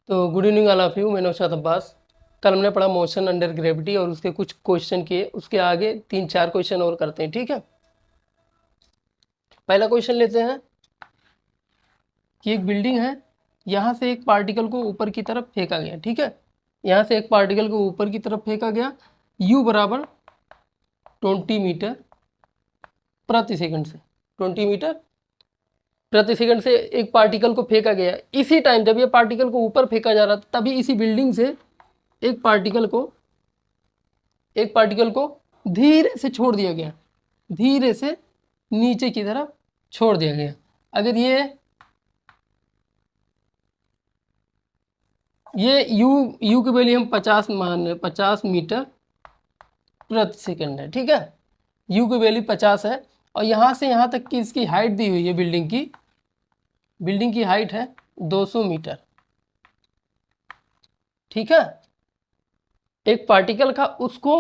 तो good evening all of you. मैं नौशाद अब्बास। कल हमने पढ़ा मोशन अंडर ग्रेविटी और उसके कुछ क्वेश्चन किए। उसके आगे 3-4 क्वेश्चन और करते हैं, ठीक है। पहला क्वेश्चन लेते हैं कि एक बिल्डिंग है, यहाँ से एक पार्टिकल को ऊपर की तरफ फेंका गया, ठीक है। यहाँ से एक पार्टिकल को ऊपर की तरफ फेंका गया, u बराबर 20 मीटर प्रति सेकंड से। 20 मीटर प्रति सेकंड से एक पार्टिकल को फेंका गया। इसी टाइम जब ये पार्टिकल को ऊपर फेंका जा रहा था, तभी इसी बिल्डिंग से एक पार्टिकल को धीरे से छोड़ दिया गया, धीरे से नीचे की तरफ छोड़ दिया गया। अगर ये u की वैल्यू हम 50 मान रहे, 50 मीटर प्रति सेकंड है, ठीक है। u की वैल्यू 50 है और यहाँ से यहाँ तक की इसकी हाइट दी हुई है। बिल्डिंग की हाइट है 200 मीटर, ठीक है। एक पार्टिकल का उसको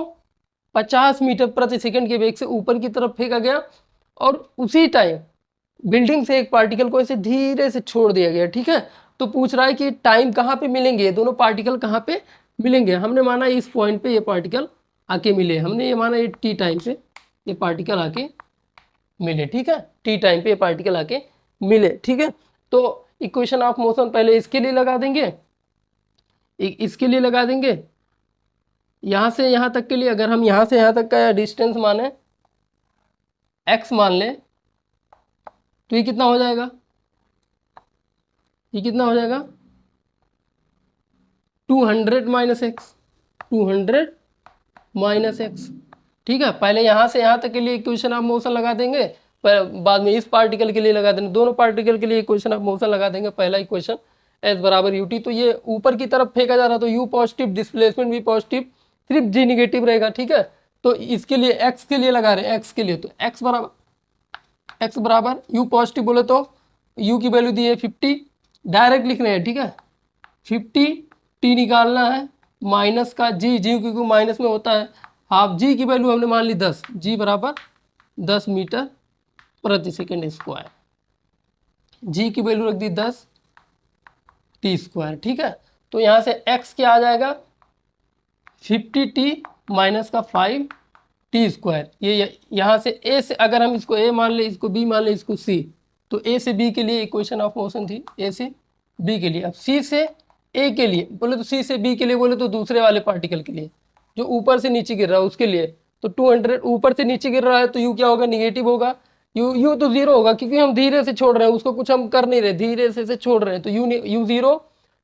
50 मीटर प्रति सेकंड के वेग से ऊपर की तरफ फेंका गया और उसी टाइम बिल्डिंग से एक पार्टिकल को ऐसे धीरे से छोड़ दिया गया, ठीक है। तो पूछ रहा है कि टाइम कहाँ पे मिलेंगे, दोनों पार्टिकल कहाँ पे मिलेंगे। हमने माना इस पॉइंट पे ये पार्टिकल आके मिले, हमने ये माना ये टी टाइम पे ये पार्टिकल आके मिले, ठीक है। टी टाइम पे ये पार्टिकल आके मिले, ठीक है। तो इक्वेशन ऑफ मोशन पहले इसके लिए लगा देंगे, इसके लिए लगा देंगे। यहाँ से यहाँ तक के लिए अगर हम यहाँ से यहाँ तक का डिस्टेंस माने x मान लें, तो ये कितना हो जाएगा, ये कितना हो जाएगा 200 माइनस एक्स, 200 माइनस एक्स, ठीक है। पहले यहाँ से यहाँ तक के लिए इक्वेशन ऑफ मोशन लगा देंगे, बाद में इस पार्टिकल के लिए लगा देंगे, दोनों पार्टिकल के लिए इक्वेशन ऑफ मोशन लगा देंगे। पहला इक्वेशन एस बराबर यू टी, तो ये ऊपर की तरफ फेंका जा रहा, तो यू पॉजिटिव, डिस्प्लेसमेंट भी पॉजिटिव, सिर्फ जी निगेटिव रहेगा, ठीक है। तो इसके लिए एक्स के लिए लगा रहे हैं, एक्स के लिए, तो एक्स बराबर यू पॉजिटिव बोले तो यू की वैल्यू दी है 50, डायरेक्ट लिख रहे हैं, ठीक है। 50 टी निकालना है माइनस का जी क्योंकि माइनस में होता है हाफ, जी की वैल्यू हमने मान ली 10, जी बराबर 10 मीटर प्रति सेकेंड स्क्वायर, जी की वैल्यू रख दी 10 टी स्क्वायर, ठीक है। तो यहाँ से x क्या आ जाएगा 50t माइनस का 5 टी स्क्वायर। ये यहाँ से a से अगर हम इसको a मान ले, इसको b मान ले, इसको c, तो a से b के लिए इक्वेशन ऑफ मोशन थी, a से b के लिए। अब c से a के लिए बोले तो c से b के लिए बोले तो दूसरे वाले पार्टिकल के लिए जो ऊपर से नीचे गिर रहा है उसके लिए, तो 200 ऊपर से नीचे गिर रहा है तो u क्या होगा, निगेटिव होगा। u तो जीरो होगा क्योंकि हम धीरे से छोड़ रहे हैं, उसको कुछ हम कर नहीं रहे, धीरे से छोड़ रहे हैं, तो u जीरो,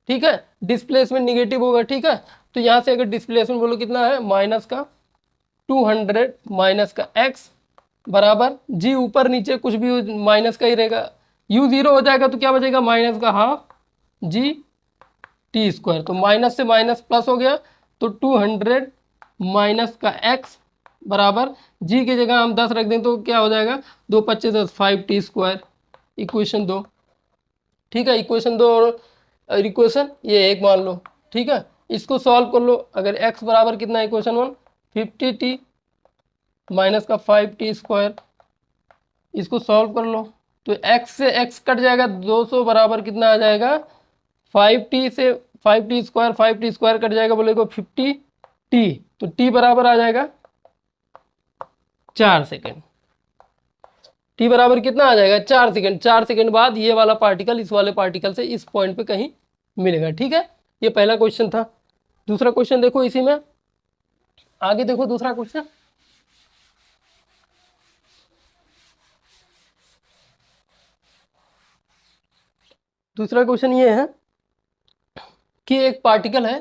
ठीक है। डिस्प्लेसमेंट निगेटिव होगा, ठीक है। तो यहाँ से अगर डिस्प्लेसमेंट बोलो कितना है, माइनस का 200 माइनस का x बराबर जी, ऊपर नीचे कुछ भी माइनस का ही रहेगा, u जीरो हो जाएगा तो क्या बचेगा, माइनस का हाफ जी टी स्क्वायर। तो माइनस से माइनस प्लस हो गया, तो 200 माइनस का x बराबर जी की जगह हम 10 रख दें तो क्या हो जाएगा, 2 25 10 5 टी स्क्वायर, इक्वेशन 2, ठीक है। इक्वेशन 2 और इक्वेशन ये एक मान लो, ठीक है। इसको सॉल्व कर लो, अगर x बराबर कितना है, इक्वेशन 1 50t माइनस का 5t स्क्वायर, इसको सॉल्व कर लो तो x से x कट जाएगा, 200 बराबर कितना आ जाएगा 5t से 5t स्क्वायर कट जाएगा, बोलेगा 50t, तो t बराबर आ जाएगा 4 सेकेंड, t बराबर कितना आ जाएगा 4 सेकेंड। 4 सेकेंड बाद ये वाला पार्टिकल इस वाले पार्टिकल से इस पॉइंट पे कहीं मिलेगा, ठीक है। ये पहला क्वेश्चन था। दूसरा क्वेश्चन देखो इसी में, आगे देखो दूसरा क्वेश्चन। दूसरा क्वेश्चन ये है कि एक पार्टिकल है,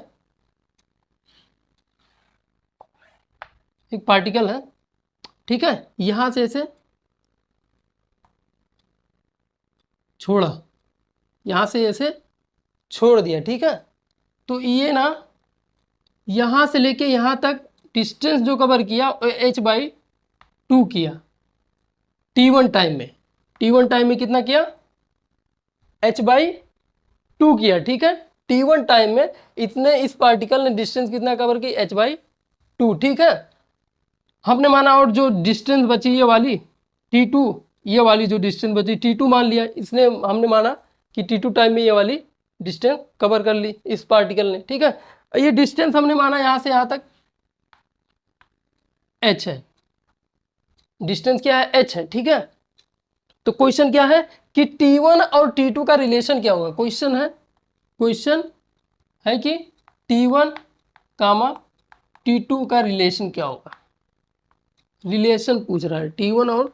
ठीक है। यहां से ऐसे छोड़ा, यहां से ऐसे छोड़ दिया, ठीक है। तो ये ना यहां से लेके यहां तक डिस्टेंस जो कवर किया h/2 किया, t1 टाइम में कितना किया, h/2 किया, ठीक है। t1 टाइम में इतने इस पार्टिकल ने डिस्टेंस कितना कवर की, h/2, ठीक है। हमने माना और जो डिस्टेंस बची ये वाली t2, ये वाली जो डिस्टेंस बची t2 मान लिया इसने, हमने माना कि t2 टाइम में ये वाली डिस्टेंस कवर कर ली इस पार्टिकल ने, ठीक है। ये डिस्टेंस हमने माना यहाँ से यहाँ तक h है, डिस्टेंस क्या है, h है, ठीक है। तो क्वेश्चन क्या है कि T1 और T2 का रिलेशन क्या होगा। क्वेश्चन है कि T1 कामा T2 का रिलेशन क्या होगा। रिलेशन पूछ रहा है T1 और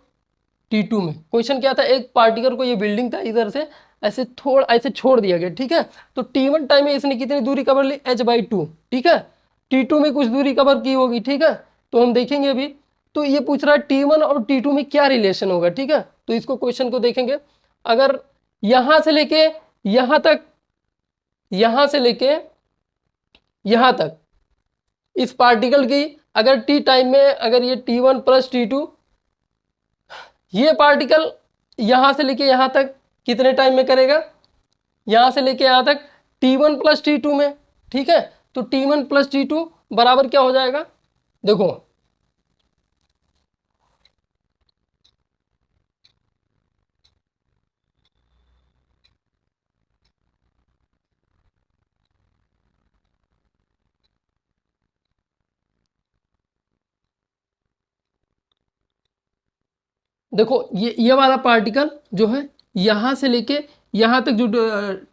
T2 में। क्वेश्चन क्या था, एक पार्टिकल को, ये बिल्डिंग था, इधर से ऐसे ऐसे छोड़ दिया गया, ठीक है। तो T1 टाइम में इसने कितनी दूरी कवर ली, h/2, ठीक है। T2 में कुछ दूरी कवर की होगी, ठीक है। तो हम देखेंगे अभी। तो ये पूछ रहा है T1 और T2 में क्या रिलेशन होगा, ठीक है। तो इसको क्वेश्चन को देखेंगे। अगर यहां से लेके यहां तक, यहां से लेके यहां तक इस पार्टिकल की अगर T टाइम में, अगर ये T1 + T2, ये पार्टिकल यहां से लेके यहां तक कितने टाइम में करेगा, यहां से लेके यहां तक T1 + T2 में, ठीक है। तो T1 + T2 बराबर क्या हो जाएगा, देखो देखो ये वाला पार्टिकल जो है यहां से लेके यहां तक जो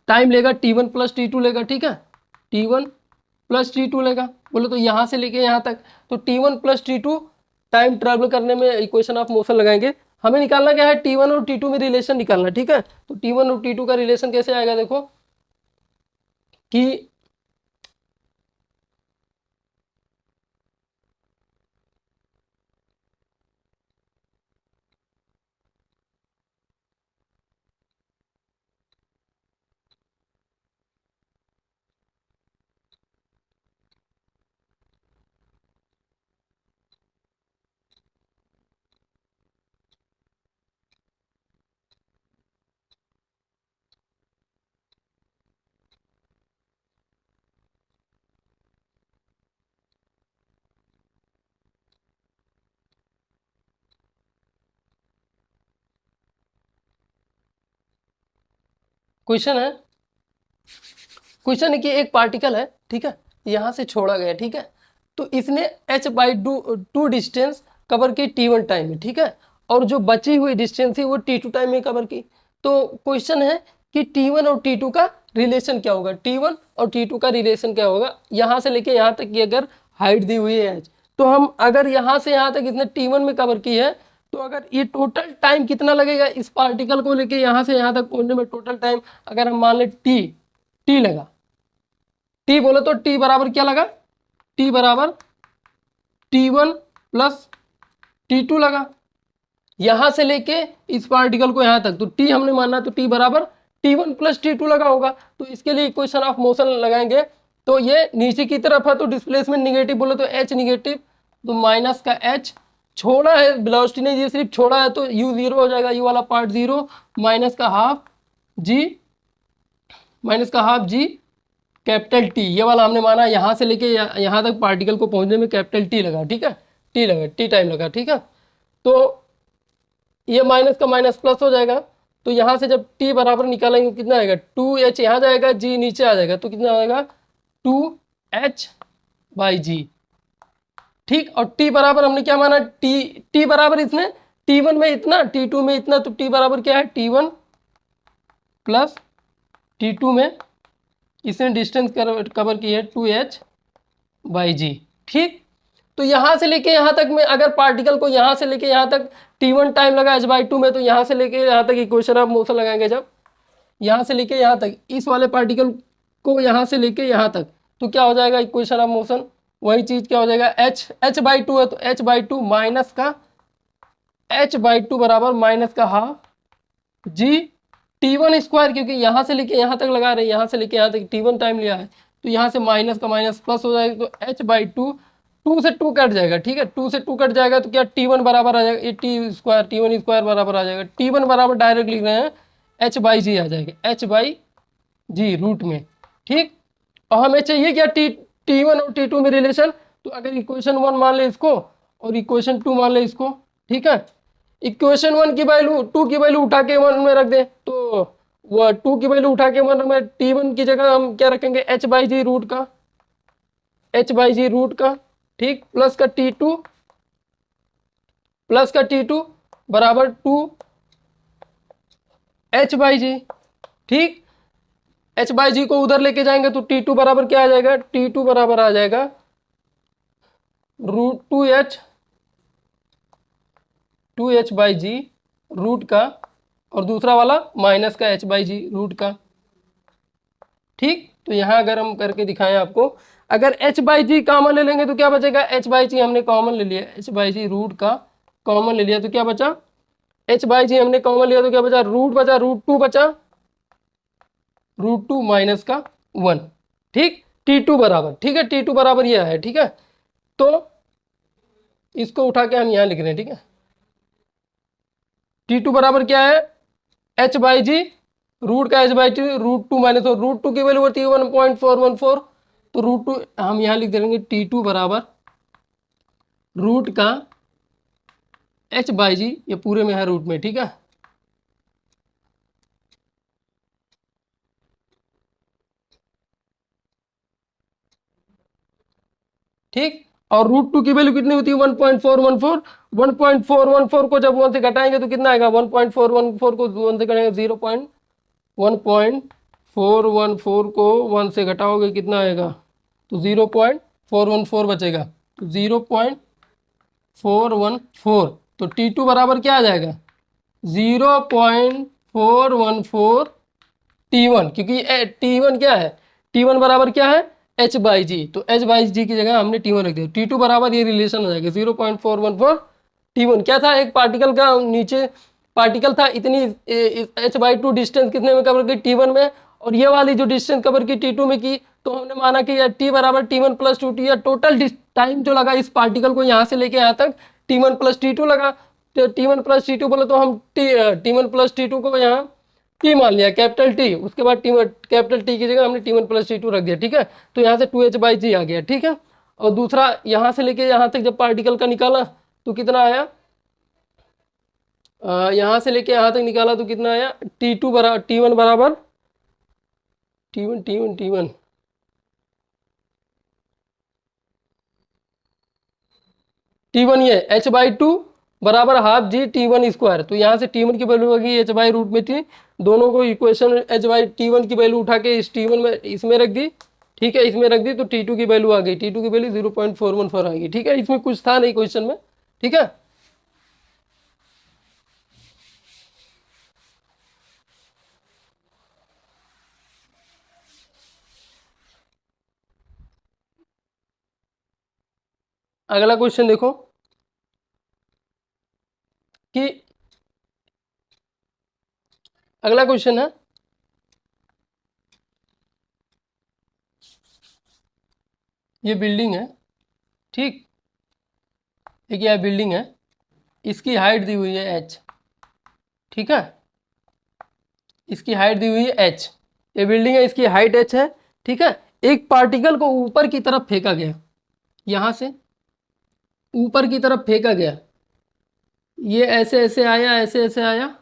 टाइम लेगा T1 + T2 लेगा, ठीक है। T1 + T2 लेगा, बोलो तो यहां से लेके यहां तक। तो T1 + T2 टाइम ट्रेवल करने में इक्वेशन ऑफ मोशन लगाएंगे। हमें निकालना क्या है, T1 और T2 में रिलेशन निकालना, ठीक है। तो T1 और T2 का रिलेशन कैसे आएगा, देखो कि क्वेश्चन है कि एक पार्टिकल है, ठीक है, यहाँ से छोड़ा गया, ठीक है। तो इसने h/2 डिस्टेंस कवर की T1 टाइम में, ठीक है। और जो बची हुई डिस्टेंस थी वो T2 टाइम में कवर की। तो क्वेश्चन है कि T1 और T2 का रिलेशन क्या होगा, T1 और T2 का रिलेशन क्या होगा। यहाँ से लेके यहाँ तक की अगर हाइट दी हुई है h, तो हम अगर यहाँ से यहाँ तक इसने T1 में कवर की है, तो अगर ये टोटल टाइम कितना लगेगा इस पार्टिकल को लेके यहाँ से यहाँ तक पहुँचने में, टोटल टाइम अगर हम मान ले टी लगा, टी बोले तो टी बराबर क्या लगा, टी बराबर T1 + T2 लगा, यहां से लेके इस पार्टिकल को यहां तक। तो टी हमने माना, तो टी बराबर T1 + T2 लगा होगा। तो इसके लिए इक्वेशन ऑफ मोशन लगाएंगे। तो ये नीचे की तरफ है तो डिस्प्लेसमेंट निगेटिव, बोले तो h निगेटिव, तो माइनस का h, छोड़ा है वेलोसिटी ने, ये सिर्फ छोड़ा है तो u 0 हो जाएगा, u वाला पार्ट 0, माइनस का हाफ g कैपिटल टी। ये वाला हमने माना यहाँ से लेके यहाँ तक पार्टिकल को पहुँचने में कैपिटल टी लगा, ठीक है, टी टाइम लगा, ठीक है। तो ये माइनस का माइनस प्लस हो जाएगा। तो यहाँ से जब टी बराबर निकालेंगे कितना आएगा, 2h यहाँ जाएगा, g नीचे आ जाएगा, तो कितना आएगा 2h/g, ठीक। और t बराबर हमने क्या माना, t बराबर इसने T1 में इतना, T2 में इतना, तो t बराबर क्या है, T1 + T2 में इसने डिस्टेंस कवर की है 2h/g, ठीक। तो यहाँ से लेके यहाँ तक में अगर पार्टिकल को यहाँ से लेके यहाँ तक T1 टाइम लगा h/2 में, तो यहाँ से लेके यहाँ तक इक्वेशन ऑफ मोशन लगाएंगे। जब यहाँ से लेके यहाँ तक इस वाले पार्टिकल को यहाँ से लेके यहाँ तक, तो क्या हो जाएगा इक्वेशन ऑफ मोशन, वही चीज़ क्या हो जाएगा, h/2 है तो h/2 माइनस का h/2 बराबर माइनस का हाफ g T1 स्क्वायर, क्योंकि यहाँ से लेके यहाँ तक लगा रहे हैं, यहाँ से लेके यहाँ तक T1 टाइम लिया है, तो यहाँ से माइनस का माइनस प्लस हो जाएगा। तो h/2 2 से 2 कट जाएगा, ठीक है, 2 से 2 कट जाएगा तो क्या T1 बराबर आ जाएगा, ये T1 स्क्वायर बराबर आ जाएगा, T1 बराबर डायरेक्ट लिख रहे हैं h/g आ जाएगा, h/g रूट में, ठीक। और हमें चाहिए क्या, T1 और T2 में रिलेशन। तो अगर इक्वेशन 1 मान ले इसको और इक्वेशन 2 मान ले इसको, ठीक है। इक्वेशन 1 की वैल्यू 2 की वैल्यू उठा के 1 में रख दे, तो वो 2 की वैल्यू उठा के मतलब T1 की जगह हम क्या रखेंगे, h बाई जी रूट का, ठीक, प्लस का T2 बराबर 2 h बाई जी, ठीक। h बाई जी को उधर लेके जाएंगे तो T2 बराबर क्या आ जाएगा, T2 बराबर आ जाएगा root 2h by g root का, और दूसरा वाला माइनस का h बाई जी रूट का, ठीक। तो यहाँ अगर हम करके दिखाएं आपको, अगर h बाई जी कॉमन ले लेंगे तो क्या बचेगा, h बाई जी हमने कॉमन ले लिया, h बाई जी रूट का कॉमन ले लिया तो क्या बचा, h बाई जी हमने कॉमन लिया तो क्या बचा, रूट बचा, रूट टू माइनस का 1, ठीक। T2 बराबर, ठीक है, T2 बराबर यह है, ठीक है। तो इसको उठा के हम यहाँ लिख रहे हैं, ठीक है। T2 बराबर क्या है, h बाई जी रूट का h by g root 2 minus, और रूट 2 की वैल्यू होती है 1.414, तो रूट 2 हम यहाँ लिख देंगे T2 बराबर रूट का h बाई जी, ये पूरे में है रूट में, ठीक है। ठीक, और रूट 2 की वैल्यू कितनी होती है 1.414, 1.414 को जब 1 से घटाएंगे तो कितना आएगा, 1.414 को 1 से घटाएंगे 1.414 को 1 से घटाओगे कितना आएगा, तो 0.414 बचेगा, तो 0.414, तो T2 बराबर क्या आ जाएगा 0.414 T1, क्योंकि T1 क्या है, T1 बराबर क्या है h बाई जी, तो h बाई जी की जगह हमने T1 रख दिया, T2 बराबर ये रिलेशन हो जाएगा 0.414 T1, क्या था, एक पार्टिकल का नीचे पार्टिकल था, इतनी h बाई 2 डिस्टेंस कितने में कवर की T1 में, और ये वाली जो डिस्टेंस कवर की T2 में की, तो हमने माना कि T बराबर T1 प्लस 2T, या टोटल टाइम जो लगा इस पार्टिकल को यहाँ से लेके यहाँ तक T1 प्लस T2 लगा, तो T1 प्लस T2 बोले तो हम T1 प्लस T2 को यहाँ टी मान लिया, कैपिटल टी, उसके बाद कैपिटल टी की जगह हमने T1 प्लस T2 रख दिया, ठीक है। तो यहाँ से 2h बाई जी आ गया, ठीक है। और दूसरा यहाँ से लेके यहाँ तक जब पार्टिकल का निकाला तो कितना आया, यहाँ से लेके यहाँ तक निकाला तो कितना आया, T2 बराबर T1 बराबर T1 ये h बाई 2 बराबर हाफ जी T1 स्क्वायर, तो यहाँ से T1 की वैल्यू होगी h बाई रूट में थी, दोनों को इक्वेशन h बाई T1 की वैल्यू उठा के इस T1 में इसमें रख दी, ठीक है, इसमें रख दी तो T2 की वैल्यू आ गई, T2 की वैल्यू 0.414 आ गई, ठीक है। इसमें कुछ था नहीं क्वेश्चन में, ठीक है। अगला क्वेश्चन देखो कि अगला क्वेश्चन है, ये बिल्डिंग है, ठीक, एक यह बिल्डिंग है, इसकी हाइट दी हुई है h, ठीक है, इसकी हाइट दी हुई है h, ये बिल्डिंग है, इसकी हाइट h है, ठीक है। एक पार्टिकल को ऊपर की तरफ फेंका गया, यहाँ से ऊपर की तरफ फेंका गया, ये ऐसे ऐसे आया, ऐसे ऐसे आया,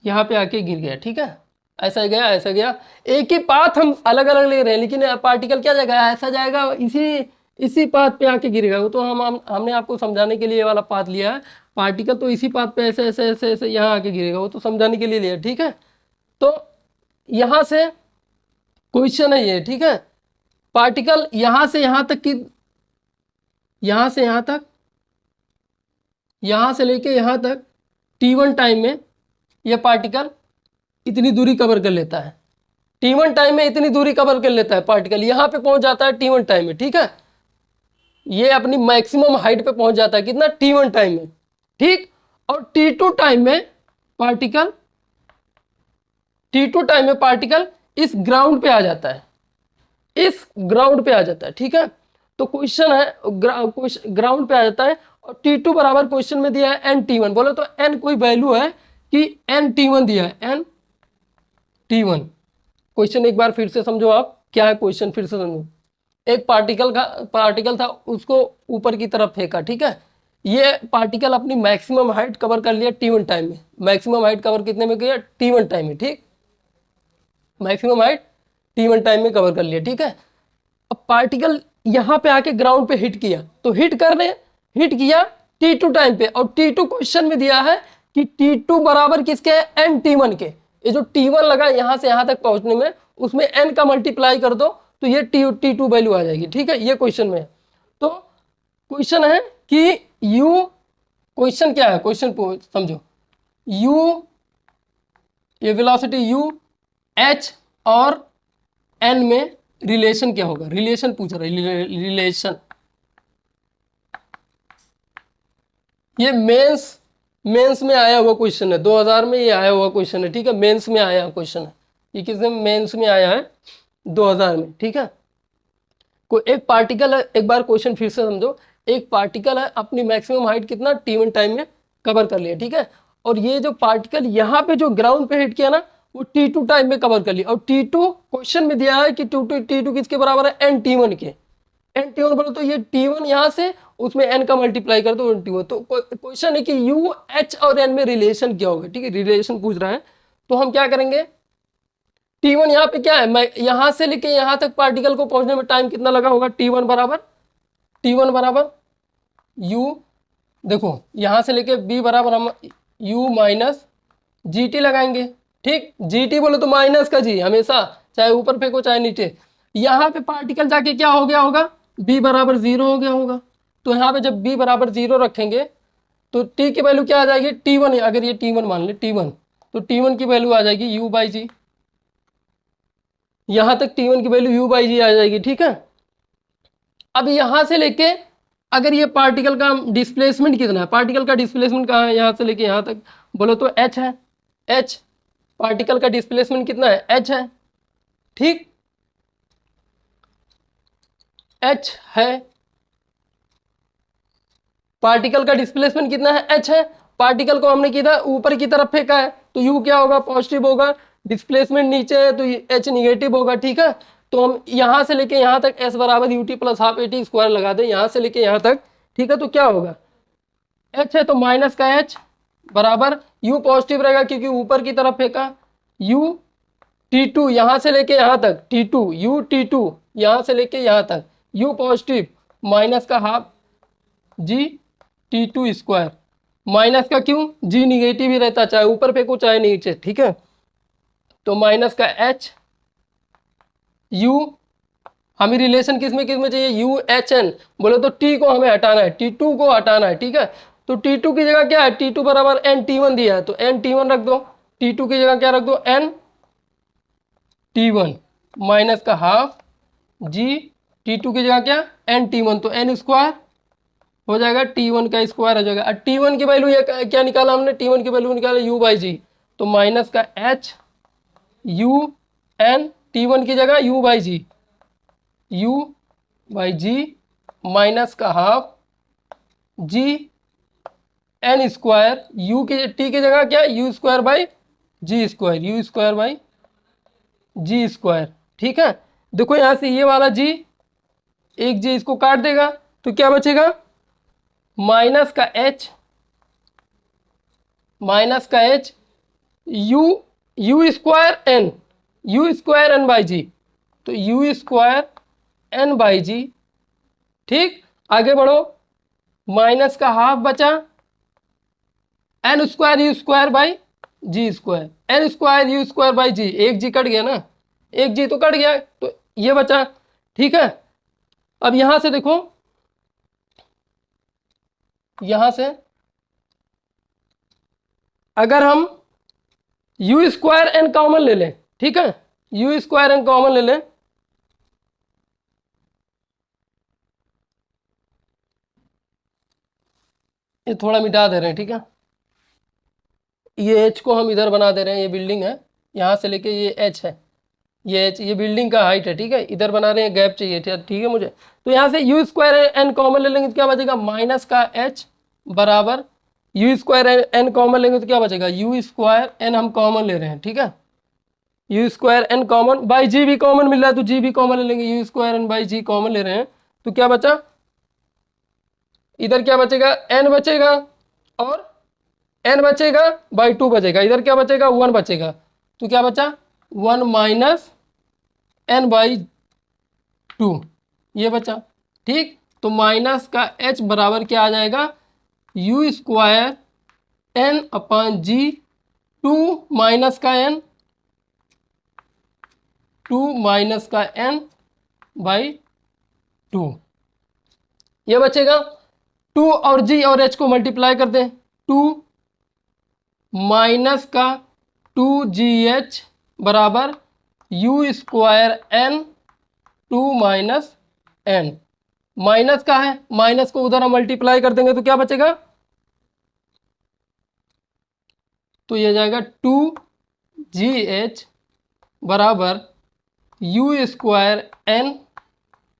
यहाँ पे आके गिर गया, ठीक है, ऐसा गया ऐसा गया, एक ही पाथ हम अलग अलग ले रहे हैं, लेकिन पार्टिकल क्या जाएगा, ऐसा जाएगा, इसी इसी पाथ पे आके गिरेगा, वो तो हमने आपको समझाने के लिए ये वाला पाथ लिया है, पार्टिकल तो इसी पाथ पे ऐसे ऐसे ऐसे ऐसे यहाँ आके गिरेगा, वो तो समझाने के लिए लिया, ठीक है। तो यहाँ से क्वेश्चन है ये, ठीक है, पार्टिकल यहाँ से यहाँ तक की, यहाँ से यहाँ तक, यहाँ से लेके यहाँ तक T1 टाइम में यह पार्टिकल इतनी दूरी कवर कर लेता है, T1 टाइम में इतनी दूरी कवर कर लेता है पार्टिकल, यहाँ पे पहुंच जाता है T1 टाइम में, ठीक है, ये अपनी मैक्सिमम हाइट पे पहुंच जाता है कितना, T1 टाइम में, ठीक। और T2 टाइम में पार्टिकल इस ग्राउंड पे आ जाता है, इस ग्राउंड पे आ जाता है, ठीक है। तो क्वेश्चन है ग्राउंड पे आ जाता है, और T2 बराबर क्वेश्चन में दिया है NT1, बोले तो n कोई वैल्यू है कि NT1 दिया है, NT1। क्वेश्चन एक बार फिर से समझो आप, क्या है क्वेश्चन फिर से समझो। एक पार्टिकल था, उसको ऊपर की तरफ फेंका, ठीक है, ये पार्टिकल अपनी मैक्सिमम हाइट कवर कर लिया T1 टाइम में। मैक्सिमम हाइट कवर कितने में किया? T1 टाइम में, ठीक। मैक्सिमम हाइट T1 टाइम में कवर कर लिया, ठीक है। अब पार्टिकल यहाँ पे आके ग्राउंड पे हिट किया, तो हिट किया T2 टाइम पे, और T2 क्वेश्चन में दिया है कि T2 बराबर किसके है? n T1 के। ये जो T1 लगा यहाँ से यहाँ तक पहुँचने में, उसमें n का मल्टीप्लाई कर दो तो ये T2 वैल्यू आ जाएगी, ठीक है। ये क्वेश्चन में है। तो क्वेश्चन है कि क्वेश्चन क्या है? क्वेश्चन समझो, ये वेलोसिटी h और n में रिलेशन क्या होगा? रिलेशन पूछ रहा है, रिलेशन। ये मेंस में आया हुआ क्वेश्चन है, 2000 में ये आया हुआ क्वेश्चन है, ठीक है। मेंस में आया क्वेश्चन है ये, किसने? मेंस में आया है 2000 में, ठीक है। कोई एक पार्टिकल है, एक बार क्वेश्चन फिर से समझो, एक पार्टिकल है, अपनी मैक्सिमम हाइट कितना? T1 टाइम में कवर कर लिया, ठीक है। और ये जो पार्टिकल यहाँ पे जो ग्राउंड पे हिट किया ना, वो T2 टाइम में कवर कर लिया, और T2 क्वेश्चन में दिया है कि T2 किसके बराबर है? n T1 के। n T1 बोलो तो ये T1 यहाँ से उसमें n का मल्टीप्लाई कर दो, T1। तो क्वेश्चन है कि u, h और n में रिलेशन क्या होगा, ठीक है। रिलेशन पूछ रहा है, तो हम क्या करेंगे? T1 यहाँ पे क्या है? मैं यहाँ से लेके यहाँ तक पार्टिकल को पहुंचने में टाइम कितना लगा होगा? T1 बराबर u, देखो यहाँ से लेके b बराबर हम u माइनस GT लगाएंगे, ठीक। GT बोलो तो माइनस का g, हमेशा चाहे ऊपर फेंको चाहे नीचे। यहाँ पे पार्टिकल जाके क्या हो गया होगा? b बराबर 0 हो गया होगा। तो यहाँ पे जब b बराबर 0 रखेंगे तो t की वैल्यू क्या आ जाएगी? T1, अगर ये T1 मान ले, T1, तो T1 की वैल्यू आ जाएगी u बाई जी। यहाँ तक T1 की वैल्यू u बाई जी आ जाएगी, ठीक है। अब यहाँ से लेके अगर ये पार्टिकल का डिस्प्लेसमेंट कितना है? पार्टिकल का डिस्प्लेसमेंट कहाँ है? यहाँ से लेके यहाँ तक बोलो तो h है, h। पार्टिकल का डिस्प्लेसमेंट कितना है? h है, ठीक, h है। पार्टिकल का डिस्प्लेसमेंट कितना है? h है। पार्टिकल को हमने किधर? ऊपर की तरफ फेंका है, तो u क्या होगा? पॉजिटिव होगा। डिस्प्लेसमेंट नीचे है तो h निगेटिव होगा, ठीक है। तो हम यहाँ से लेके यहाँ तक s बराबर ut plus half AT square लगा दें, यहाँ से लेके यहाँ तक, ठीक है। तो क्या होगा? h है तो माइनस का h बराबर u पॉजिटिव रहेगा क्योंकि ऊपर की तरफ फेंका, u T2 यहाँ से लेके यहाँ तक, T2 u T2 यहाँ से लेके यहाँ तक, u पॉजिटिव माइनस का half g T2 square, minus का क्यों? g निगेटिव ही रहता, चाहे ऊपर फेंको चाहे नीचे, ठीक है। तो माइनस का h u, हमें रिलेशन किस में चाहिए? u h n, बोले तो t को हमें हटाना है, T2 को हटाना है, ठीक है। तो T2 की जगह क्या है? T2 बराबर n T1 दिया है, तो n T1 रख दो। T2 की जगह क्या रख दो? n T1 माइनस का हाफ g, T2 की जगह क्या? n T1, तो n स्क्वायर हो जाएगा, T1 का स्क्वायर हो जाएगा। और T1 की वैल्यू ये क्या निकाला हमने? T1 की वैल्यू निकाला u बाई जी, तो माइनस का h u n, T1 की जगह u बाई जी माइनस का half g n square, u की t की जगह क्या? u square by ji square, u square by ji square, ठीक है। देखो यहाँ से ये वाला g, एक g इसको काट देगा तो क्या बचेगा? माइनस का h u square n by G, तो u square n by G, ठीक। आगे बढ़ो, माइनस का हाफ बचा, n square u square by ji square, n square u square by G, एक जी कट गया ना, एक जी तो कट गया, तो ये बचा, ठीक है। अब यहां से देखो, यहां से अगर हम u स्क्वायर n कॉमन ले लें, ठीक है, u स्क्वायर n कॉमन ले लें, ये थोड़ा मिटा दे रहे हैं, ठीक है। ये h को हम इधर बना दे रहे हैं, ये बिल्डिंग है, यहाँ से लेके ये h है, ये h, ये बिल्डिंग का हाइट है, ठीक है। इधर बना रहे हैं, गैप चाहिए, ठीक है मुझे। तो यहाँ से u स्क्वायर n कॉमन ले लेंगे तो क्या बचेगा? माइनस का h बराबर u स्क्वायर n कॉमन लेंगे तो क्या बचेगा? u स्क्वायर n हम कॉमन ले रहे हैं, ठीक है। u square n common by G भी कॉमन मिल रहा है, तो जी भी कॉमन ले लेंगे, u square n by g common ले रहे हैं तो क्या बचा? इधर क्या बचेगा, n बचेगा और n बचेगा बाई 2 बचेगा, इधर क्या बचेगा 1 बचेगा, तो क्या बचा 1 माइनस n बाई 2 ये बचा। ठीक, तो माइनस का h बराबर क्या आ जाएगा, u square n upon g, 2 minus का n, 2 माइनस का n बाई 2 ये बचेगा। 2 और g और h को मल्टीप्लाई कर दें, 2 माइनस का 2gh बराबर you square n 2 minus n, minus का है, माइनस को उधर हम मल्टीप्लाई कर देंगे तो क्या बचेगा, तो ये जाएगा 2gh बराबर यू स्क्वायर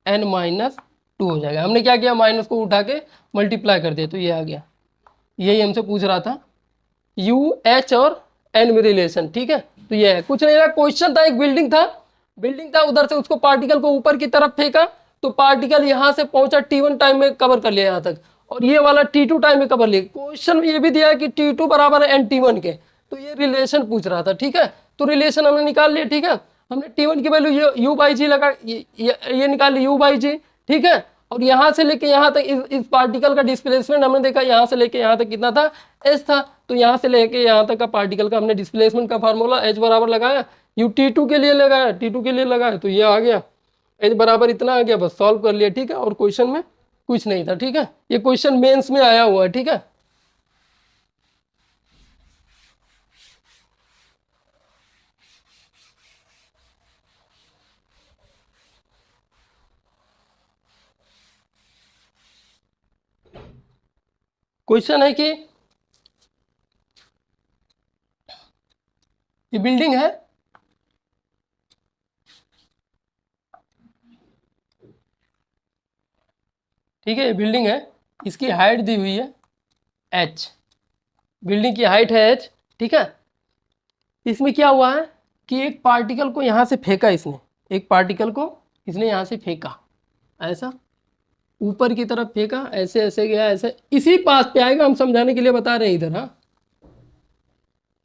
n माइनस 2 हो जाएगा। हमने क्या किया, माइनस को उठा के मल्टीप्लाई कर दिया तो ये आ गया। यही हमसे पूछ रहा था u h और n में रिलेशन। ठीक है, तो ये है, कुछ नहीं था, क्वेश्चन था, एक बिल्डिंग था उधर से उसको पार्टिकल को ऊपर की तरफ फेंका तो पार्टिकल यहाँ से पहुंचा, t1 टाइम में कवर कर लिया यहाँ तक, और ये वाला t2 टाइम में कवर लिया। क्वेश्चन में ये भी दिया है कि t2 बराबर है nt1 के, तो ये रिलेशन पूछ रहा था। ठीक है, तो रिलेशन हमने निकाल लिया। ठीक है, हमने t1 की वैल्यू u बाई जी लगा, ये निकाल ली u बाई जी। ठीक है, और यहाँ से लेके यहाँ तक इस पार्टिकल का डिस्प्लेसमेंट हमने देखा, यहाँ से लेके यहाँ तक कितना था, h था, तो यहाँ से लेके यहाँ तक का पार्टिकल का हमने डिस्प्लेसमेंट का फार्मूला h बराबर लगाया, u t2 के लिए लगाया, t2 के लिए लगाया, तो ये आ गया, h बराबर इतना आ गया, बस सॉल्व कर लिया। ठीक है, और क्वेश्चन में कुछ नहीं था। ठीक है, ये क्वेश्चन मेंस में आया हुआ है। ठीक है, क्वेश्चन है कि ये बिल्डिंग है, ठीक है, ये बिल्डिंग है, इसकी हाइट दी हुई है h, बिल्डिंग की हाइट है h। ठीक है, इसमें क्या हुआ है कि एक पार्टिकल को यहाँ से फेंका इसने, एक पार्टिकल को इसने यहाँ से फेंका, ऐसा ऊपर की तरफ फेंका, ऐसे ऐसे गया, ऐसे इसी पास पे आएगा, हम समझाने के लिए बता रहे हैं इधर। हाँ,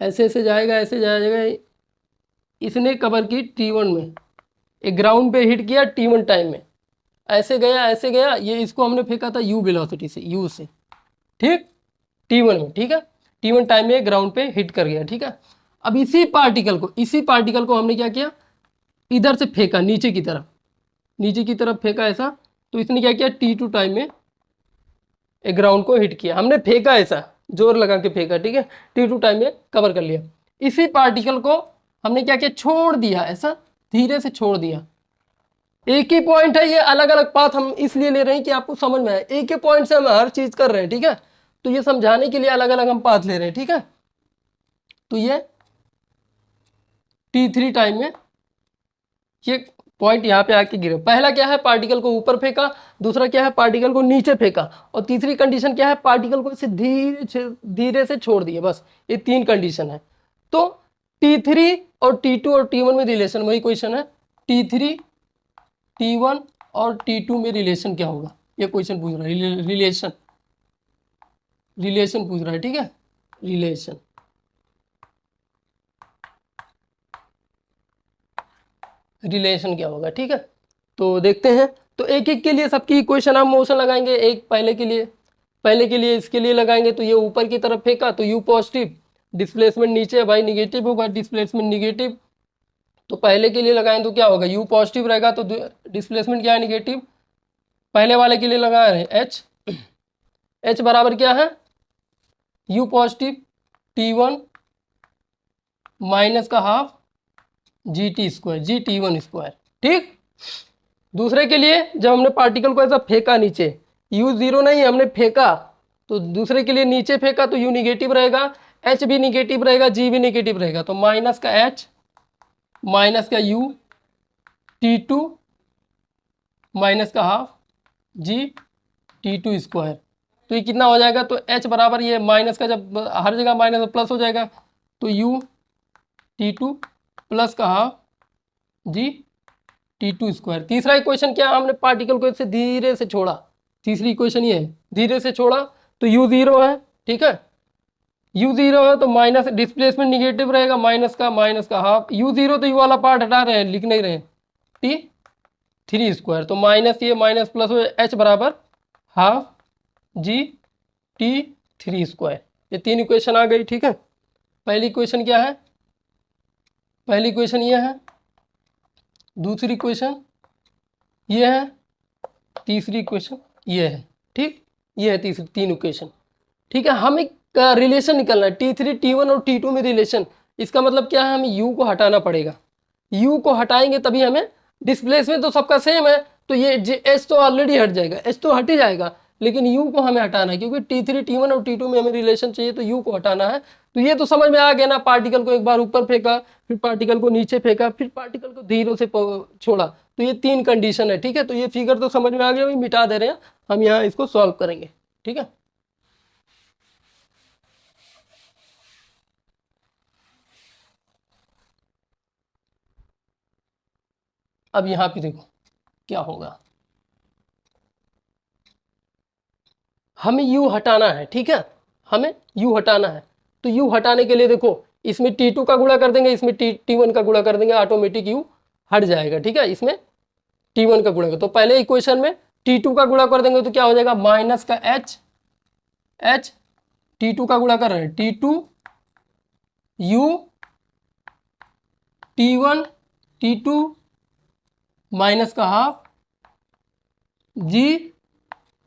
ऐसे ऐसे जाएगा, ऐसे जाएगा, इसने कवर की t1 में, एक ग्राउंड पे हिट किया t1 टाइम में, ऐसे गया ऐसे गया, ये इसको हमने फेंका था u वेलोसिटी से, u से। ठीक, t1 में। ठीक है, t1 टाइम में ग्राउंड पे हिट कर गया। ठीक है, अब इसी पार्टिकल को हमने क्या किया, इधर से फेंका नीचे की तरफ फेंका ऐसा, तो इसने क्या किया, t2 टाइम में एक ग्राउंड को हिट किया, हमने फेंका ऐसा जोर लगा के फेंका। ठीक है, t2 टाइम में कवर कर लिया। इसी पार्टिकल को हमने क्या किया, छोड़ दिया, ऐसा धीरे से छोड़ दिया। एक ही पॉइंट है, ये अलग अलग पाथ हम इसलिए ले रहे हैं कि आपको समझ में आए, एक ही पॉइंट से हम हर चीज कर रहे हैं। ठीक है, तो ये समझाने के लिए अलग अलग हम पाथ ले रहे हैं। ठीक है, तो ये t3 टाइम में ये पॉइंट यहाँ पे आके गिरे। पहला क्या है, पार्टिकल को ऊपर फेंका, दूसरा क्या है, पार्टिकल को नीचे फेंका, और तीसरी कंडीशन क्या है, पार्टिकल को इसे धीरे से छोड़ दिया। बस ये 3 कंडीशन है। तो t3 और t2 और t1 में रिलेशन, वही क्वेश्चन है, t3 t1 और t2 में रिलेशन क्या होगा, ये क्वेश्चन पूछ रहा है। रिलेशन पूछ रहा है। ठीक है, रिलेशन क्या होगा। ठीक है, तो देखते हैं। तो एक एक के लिए सबकी इक्वेशन हम मोशन लगाएंगे। एक पहले के लिए इसके लिए लगाएंगे, तो ये ऊपर की तरफ फेंका तो u पॉजिटिव, डिस्प्लेसमेंट नीचे भाई निगेटिव होगा, डिस्प्लेसमेंट निगेटिव। तो पहले के लिए लगाएं तो क्या होगा, u पॉजिटिव रहेगा तो डिस्प्लेसमेंट क्या है, निगेटिव। पहले वाले के लिए लगा रहे हैं h बराबर क्या है, u पॉजिटिव t1 माइनस का half gt square, gt1 square. ठीक, दूसरे के लिए जब हमने पार्टिकल को ऐसा फेंका नीचे, u 0 नहीं है, हमने फेंका, तो दूसरे के लिए नीचे फेंका तो u निगेटिव रहेगा, h भी निगेटिव रहेगा, g भी निगेटिव रहेगा, तो माइनस का h माइनस का u t2 माइनस का हाफ g t2 स्क्वायर। तो ये कितना हो जाएगा, तो h बराबर ये माइनस का, जब हर जगह माइनस प्लस हो जाएगा, तो u t2 प्लस का हाफ g t2 स्क्वायर। तीसरा इक्वेशन क्या, हमने पार्टिकल को इससे धीरे से छोड़ा, तीसरी इक्वेशन ये है, धीरे से छोड़ा तो u 0 है, ठीक है, u 0 है तो माइनस, डिस्प्लेसमेंट निगेटिव रहेगा, माइनस का हाफ, u 0 तो u वाला पार्ट हटा रहे हैं, लिख नहीं रहे हैं, t3 तो माइनस ये माइनस प्लस हो, h बराबर हाफ g t3। ये तीन इक्वेशन आ गई, ठीक है। पहली इक्वेशन क्या है, पहली इक्वेशन ये है, दूसरी इक्वेशन ये है, तीसरी इक्वेशन ये है, ठीक, ये है तीसरी, तीन इक्वेशन, ठीक है। हम एक रिलेशन निकलना है, T3 T1 और T2 में रिलेशन। इसका मतलब क्या है, हमें u को हटाना पड़ेगा, u को हटाएंगे तभी हमें, डिस्प्लेसमेंट तो सबका सेम है तो ये h तो ऑलरेडी हट जाएगा, h तो हट ही जाएगा, लेकिन u को हमें हटाना है, क्योंकि T3 T1 और T2 में हमें रिलेशन चाहिए तो u को हटाना है। तो ये तो समझ में आ गया ना, पार्टिकल को एक बार ऊपर फेंका, फिर पार्टिकल को नीचे फेंका, फिर पार्टिकल को धीरे से छोड़ा, तो ये तीन कंडीशन है, ठीक है। तो ये फिगर तो समझ में आ गया, वही मिटा दे रहे हैं हम, यहाँ इसको सॉल्व करेंगे, ठीक है। अब यहाँ पे देखो क्या होगा, हमें u हटाना है, ठीक है, हमें u हटाना है। तो u हटाने के लिए देखो, इसमें T2 का गुणा कर देंगे, इसमें T1 का गुणा कर देंगे, ऑटोमेटिक u हट जाएगा, ठीक है। इसमें T1 का गुणा कर, तो पहले इक्वेशन में T2 का गुणा कर देंगे तो क्या हो जाएगा, माइनस का h T2 का गुणा कर रहे हैं, T2 u T1 T2 minus का हाफ g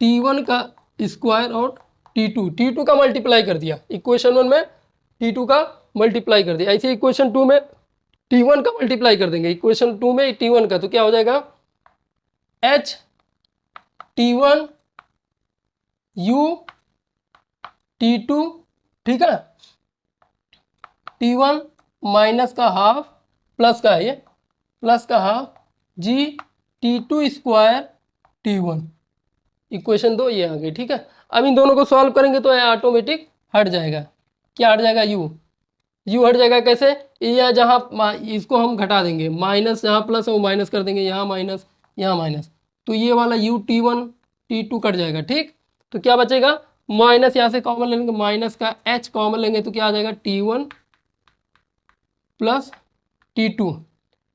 T1 का स्क्वायर और T2 का मल्टीप्लाई कर दिया, इक्वेशन 1 में T2 का मल्टीप्लाई कर दिया, ऐसे इक्वेशन 2 में T1 का मल्टीप्लाई कर देंगे, इक्वेशन 2 में T1 का, तो क्या हो जाएगा h T1 u T2, ठीक है, T1 माइनस का हाफ प्लस का है, ये प्लस का half g T2 square T1, equation 2 ये आ गई, ठीक है। अब इन दोनों को सॉल्व करेंगे तो ये ऑटोमेटिक हट जाएगा, क्या हट जाएगा, u हट जाएगा, कैसे, ये जहाँ इसको हम घटा देंगे, माइनस जहाँ प्लस है वो माइनस कर देंगे, यहाँ माइनस यहाँ माइनस, तो ये वाला u T1 T2 कट जाएगा, ठीक। तो क्या बचेगा, माइनस यहाँ से कॉमन लेंगे, माइनस का h कॉमन लेंगे तो क्या आ जाएगा, T1 प्लस T2,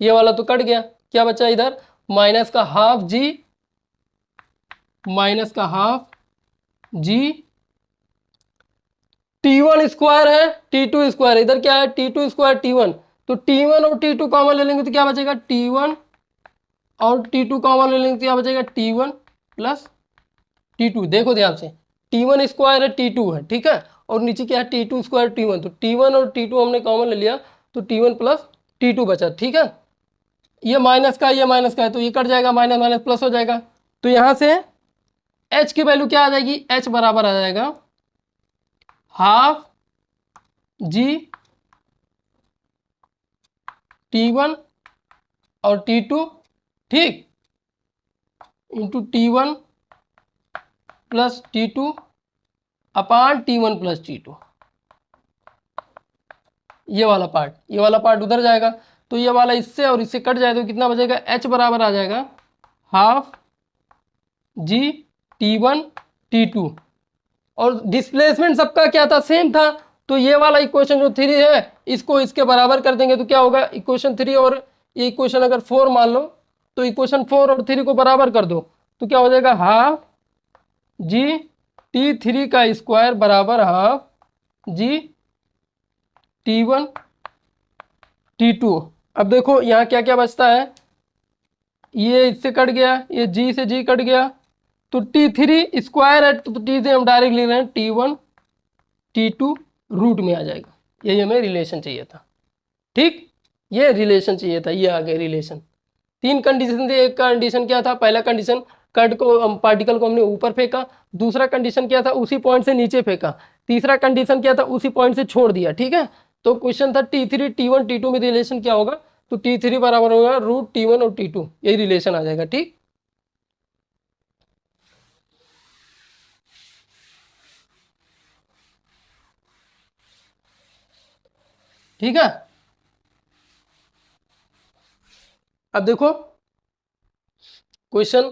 ये वाला तो कट गया, क्या बचा इधर, माइनस का हाफ g, माइनस का हाफ g T1 स्क्वायर है T2 स्क्वायर, इधर क्या है T2 स्क्वायर T1, तो T1 और T2 कॉमन ले लेंगे तो क्या बचेगा, T1 और T2 कॉमन ले लेंगे तो क्या बचेगा, T1 प्लस T2। देखो ध्यान से, T1 स्क्वायर है T2 है, ठीक है, और नीचे क्या है T2 स्क्वायर T1, तो T1 और T2 हमने कॉमन ले लिया तो T1 प्लस T2 बचा, ठीक है। ये माइनस का है तो ये कट जाएगा, माइनस माइनस प्लस हो जाएगा, तो यहाँ से h की वैल्यू क्या आ जाएगी, h बराबर आ जाएगा हाफ g T1 और T2, ठीक, इंटू T1 प्लस T2 अपान T1 प्लस T2, ये वाला पार्ट उधर जाएगा, तो ये वाला इससे और इससे कट जाए तो कितना बचेगा, h बराबर आ जाएगा हाफ g T1 T2, और डिस्प्लेसमेंट सबका क्या था, सेम था, तो ये वाला इक्वेशन जो 3 है इसको इसके बराबर कर देंगे तो क्या होगा, इक्वेशन 3 और ये इक्वेशन अगर 4 मान लो तो इक्वेशन 4 और 3 को बराबर कर दो तो क्या हो जाएगा, हाफ g T3 का स्क्वायर बराबर हाफ g T1 T2। अब देखो यहाँ क्या क्या बचता है, ये इससे कट गया, ये g से g कट गया, तो T3 स्क्वायर है तो T से हम डायरेक्ट ले रहे हैं T1 T2 रूट में आ जाएगा, यही हमें रिलेशन चाहिए था, ठीक, ये रिलेशन चाहिए था, ये आ गया रिलेशन। तीन कंडीशन थे, एक कंडीशन क्या था, पहला कंडीशन कट को पार्टिकल को हमने ऊपर फेंका, दूसरा कंडीशन क्या था उसी पॉइंट से नीचे फेंका, तीसरा कंडीशन क्या था उसी पॉइंट से छोड़ दिया, ठीक है। तो क्वेश्चन था T3 T1 T2 में रिलेशन क्या होगा, तो T3 बराबर होगा रूट T1 और T2, यही रिलेशन आ जाएगा, ठीक। ठीक है, अब देखो क्वेश्चन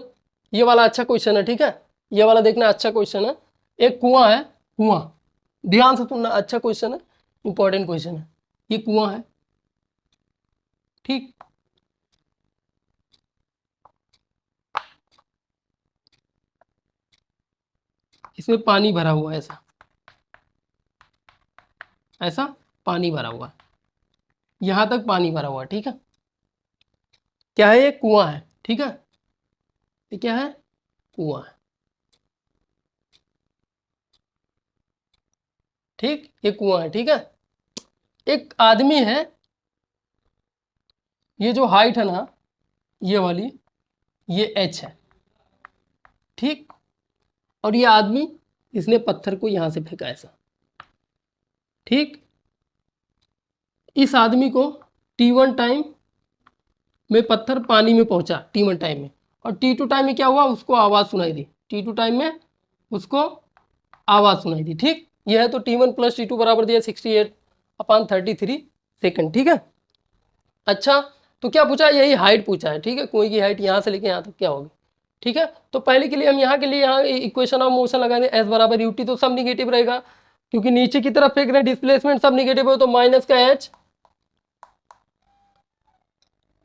ये वाला अच्छा क्वेश्चन है, ठीक है, ये वाला देखना, अच्छा क्वेश्चन है। एक कुआं है, कुआं, ध्यान से सुनना, अच्छा क्वेश्चन है, इंपॉर्टेंट क्वेश्चन है। ये कुआं है, ठीक, इसमें पानी भरा हुआ है, ऐसा ऐसा पानी भरा हुआ है, यहां तक पानी भरा हुआ है, ठीक है। क्या है? ये कुआं है, ठीक है। ये क्या है? कुआं है, ठीक, ये कुआं है, ठीक है। एक आदमी है, ये जो हाइट है ना, ये वाली, ये एच है, ठीक। और ये आदमी, इसने पत्थर को यहां से फेंका ऐसा, ठीक। इस आदमी को T1 टाइम में पत्थर पानी में पहुंचा, T1 टाइम में, और T2 टाइम में क्या हुआ, उसको आवाज़ सुनाई दी। T2 टाइम में उसको आवाज़ सुनाई दी, ठीक। यह है तो T1 प्लस T2 बराबर दिया 68/33 सेकंड, ठीक है। अच्छा, तो क्या पूछा? यही हाइट पूछा है, ठीक है। कुएं की हाइट यहाँ से लेके यहाँ तक क्या होगी, ठीक है। तो पहले के लिए हम यहाँ के लिए यहाँ इक्वेशन ऑफ मोशन लगा दें, एस बराबर यूटी, तो सब निगेटिव रहेगा क्योंकि नीचे की तरफ फेंक रहे हैं, डिस्प्लेसमेंट सब निगेटिव हो, तो माइनस का एच,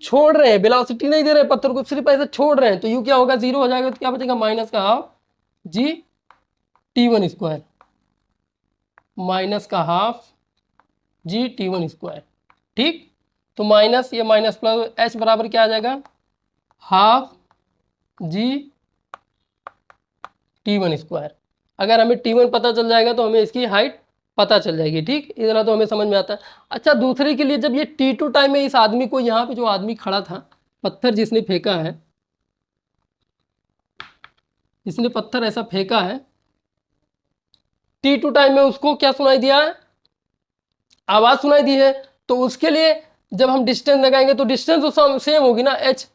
छोड़ रहे हैं, वेलोसिटी नहीं दे रहे हैं पत्थर को, सिर्फ ऐसे छोड़ रहे हैं, तो यू क्या होगा, जीरो हो जाएगा, तो क्या बचेगा, माइनस का हाफ जी T1 स्क्वायर, माइनस का हाफ जी T1 स्क्वायर, ठीक। तो माइनस, ये माइनस प्लस, एच बराबर क्या आ जाएगा, हाफ जी T1 स्क्वायर। अगर हमें T1 पता चल जाएगा तो हमें इसकी हाइट पता चल जाएगी, ठीक। इतना तो हमें समझ में आता है। अच्छा, दूसरे के लिए, जब ये T2 टाइम में इस आदमी को, यहाँ पे जो आदमी खड़ा था, पत्थर जिसने फेंका है, इसने पत्थर ऐसा फेंका है, T2 टाइम में उसको क्या सुनाई दिया है, आवाज़ सुनाई दी है। तो उसके लिए जब हम डिस्टेंस लगाएंगे तो डिस्टेंस तो सेम होगी ना, एच,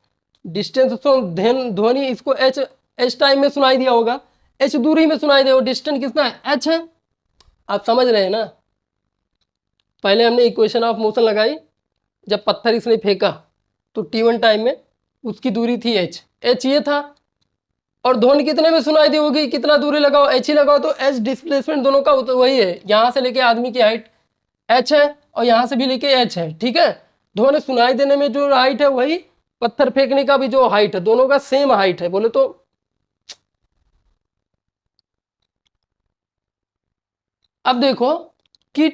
डिस्टेंस तो ध्वनि इसको एच, एच टाइम में सुनाई दिया होगा, एच दूरी में सुनाई दिया, डिस्टेंस कितना है, एच है। आप समझ रहे हैं ना। पहले हमने इक्वेशन ऑफ मोशन लगाई, जब पत्थर इसने फेंका तो T1 टाइम में उसकी दूरी थी एच, एच ये था, और ध्वनि कितने में सुनाई दी होगी, कितना दूरी लगाओ, एच ही लगाओ, तो एच डिस्प्लेसमेंट दोनों का वही है, यहाँ से लेके आदमी की हाइट एच है और यहाँ से भी लेके एच है, ठीक है। ध्वनि सुनाई देने में जो हाइट है वही पत्थर फेंकने का भी जो हाइट है, दोनों का सेम हाइट है, बोले तो। अब देखो कि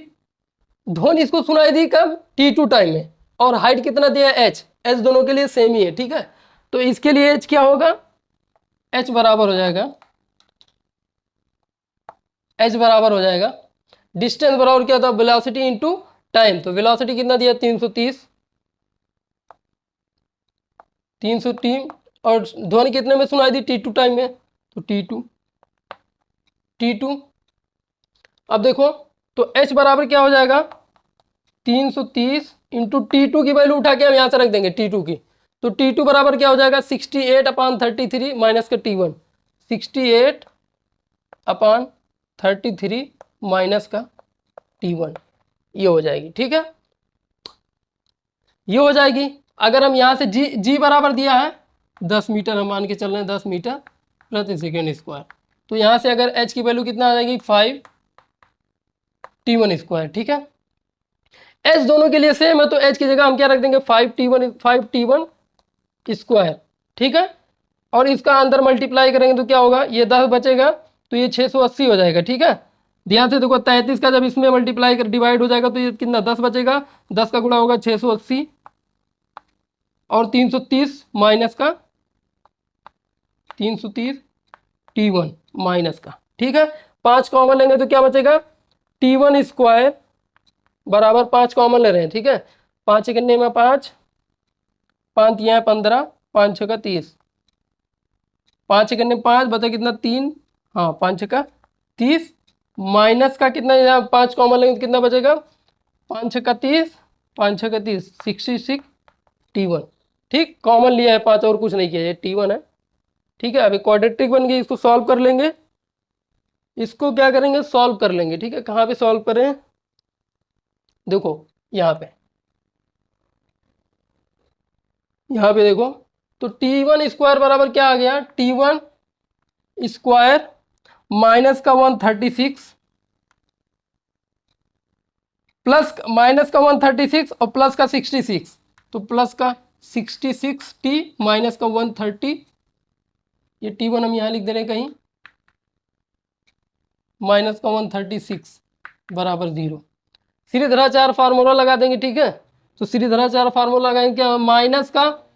ध्वनि इसको सुनाई दी कब, T2 टाइम में, और हाइट कितना दिया, एच, एच दोनों के लिए सेम ही है, ठीक है। तो इसके लिए एच क्या होगा, एच बराबर हो जाएगा, एच बराबर हो जाएगा, डिस्टेंस बराबर क्या होता है, वेलोसिटी इनटू टाइम। तो वेलोसिटी कितना दिया, 330, 330, और ध्वनि कितने में सुनाई दी, T2 टाइम में, तो T2, T2। अब देखो तो H बराबर क्या हो जाएगा, 330 इंटू T2 की वैल्यू उठा के हम यहाँ से रख देंगे T2 की, तो T2 बराबर क्या हो जाएगा, 68/33 माइनस का T1, 68/33 माइनस का T1, ये हो जाएगी, ठीक है, ये हो जाएगी। अगर हम यहाँ से जी बराबर दिया है 10 मीटर, हम मान के चल रहे हैं 10 मीटर प्रति सेकेंड स्क्वायर, तो यहाँ से अगर H की वैल्यू कितना आ जाएगी, 5 T1 स्क्वायर, ठीक है। H दोनों के लिए सेम है, तो H की जगह हम क्या रख देंगे, 5T1 स्क्वायर, ठीक है। और इसका अंदर मल्टीप्लाई करेंगे तो क्या होगा, ये 10 बचेगा तो ये 680 हो जाएगा, ठीक है। ध्यान से देखो, 33 का जब इसमें मल्टीप्लाई कर डिवाइड हो जाएगा तो ये कितना, 10 बचेगा, 10 का गुणा होगा 680, और 330 माइनस का 330 T1 माइनस का, ठीक है। 5 कॉमन लेंगे तो क्या बचेगा, T1 स्क्वायर बराबर 5 कॉमन ले रहे हैं, ठीक है। 5 इकन्ने में 5, 5 यहाँ 15, 5 छः का 30, 5 इकन्ने 5 बचा कितना 3, हाँ 5 छः का 30, माइनस का कितना, यहाँ 5 कॉमन लेंगे तो कितना बचेगा, 5 छः का 30, 5 छः का 30, 66 T1, ठीक। कॉमन लिया है 5 और कुछ नहीं किया, ये T1 है, ठीक है। अभी क्वाड्रेटिक बन गई, इसको सॉल्व कर लेंगे, इसको क्या करेंगे, सॉल्व कर लेंगे, ठीक है। कहाँ पे सॉल्व करें, देखो यहाँ पे, यहाँ पे देखो, तो T1 स्क्वायर बराबर क्या आ गया, T1 स्क्वायर माइनस का 136 प्लस माइनस का 136 और प्लस का 66, तो प्लस का 66 टी माइनस का 130, ये T1 हम यहाँ लिख दे रहे हैं कहीं, माइनस का 136 बराबर 0। श्रीधराचार्य फार्मूला लगा देंगे, ठीक है। तो श्रीधराचार्य फार्मूला लगाएंगे क्या, माइनस का